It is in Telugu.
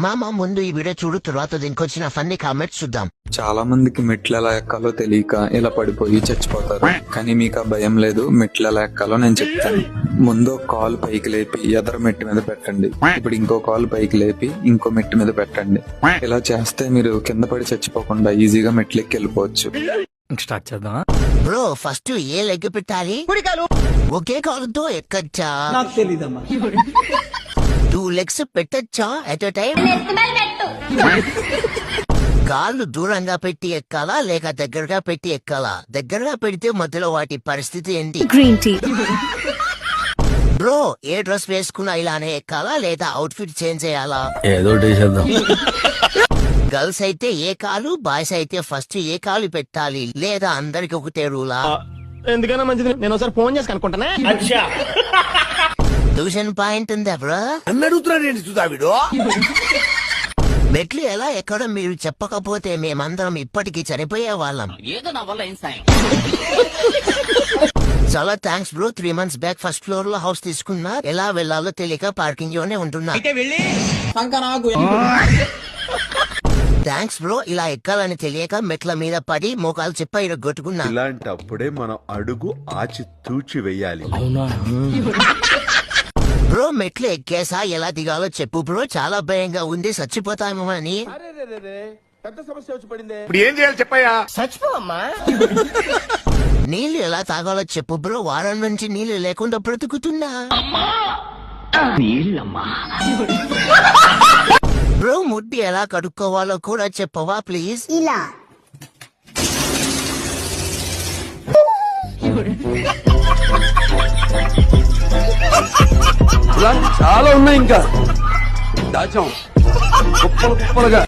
మామ ముందు ఈ వీడియో చూడు, తర్వాత దీనికి వచ్చిన ఫన్నీ కామెంట్స్ చూద్దాం. చాలా మందికి మెట్లు ఎలా ఎక్కాలో తెలియక ఇలా పడిపోయి చచ్చిపోతారు. కానీ మీకు ఆ భయం లేదు. మెట్లు ఎలా ఎక్కాలో నేను చెప్తాను. ముందు ఒక కాలు పైకి లేపి ఎదర మెట్టు మీద పెట్టండి. ఇప్పుడు ఇంకో కాలు పైకి లేపి ఇంకో మెట్టు మీద పెట్టండి. ఇలా చేస్తే మీరు కింద పడి చచ్చిపోకుండా ఈజీగా మెట్లు ఎక్కి వెళ్ళిపోవచ్చు. స్టార్ట్ చేద్దాం. బ్రో ఫస్ట్ ఏ లెగ్ పెట్టాలి? ఒకే కాలుతో ఎక్కచ్చా? నాకు తెలీదమ్మా. 2 legs పెట్టచ్చా ఎట్ టైం? కాళ్ళు దూరంగా పెట్టి ఎక్కాలా లేక దగ్గరగా పెట్టి ఎక్కాలా? దగ్గరగా పెడితే మధ్యలో వాటి పరిస్థితి ఏంటి? Green tea. బ్రో ఏ డ్రెస్ వేసుకున్నా ఇలానే ఎక్కాలా లేదా అవుట్ ఫిట్ చేంజ్ చేయాలా? ఏదో చేద్దాం. గర్ల్స్ అయితే ఏ కాలు, బాయ్స్ అయితే ఫస్ట్ ఏ కాలు పెట్టాలి లేదా అందరికి ఒకటే రూలా? ఎందుకన్నా మంచిది, నేను ఒకసారి ఫోన్ చేసి కనుక్కుంటానే. ట్యూషన్ పాయింట్ ఉందా బ్రో? అడుగుతున్నాడు. మెట్లు ఎలా ఎక్కడం మీరు చెప్పకపోతే మేమందరం ఇప్పటికీ చనిపోయే వాళ్ళం. చాలా thanks bro. 3 months back first floor లో హౌస్ తీసుకున్నా. ఎలా వెళ్లాలో తెలియక పార్కింగ్ లోనే ఉంటున్నా. Thanks bro. ఇలా ఎక్కాలని తెలియక మెట్ల మీద పడి మోకాలు చెప్ప ఇరగొట్టుకున్నా. ఇలాంటప్పుడే మనం అడుగు ఆచి తూచి వెయ్యాలి. అవునా? బ్రో మెట్లు ఎక్కేసా ఎలా దిగాలో చెప్పు బ్రో. చాలా భయంగా ఉంది, చచ్చిపోతామో అని. పెద్ద సమస్య వచ్చి పడింది. ఇప్పుడు ఏం చేయాలి చెప్పయ్యా? చచ్చిపోమ్మా. నీళ్లు ఎలా తాగాలో చెప్పు బ్రో. వారం నుంచి నీళ్లు లేకుండా బ్రతుకుతున్నా. బ్రో ముడ్డి ఎలా కడుక్కోవాలో కూడా చెప్పవా ప్లీజ్? ఇలా చాలా ఉన్నాయి, ఇంకా దాచాం కుప్పలుగా.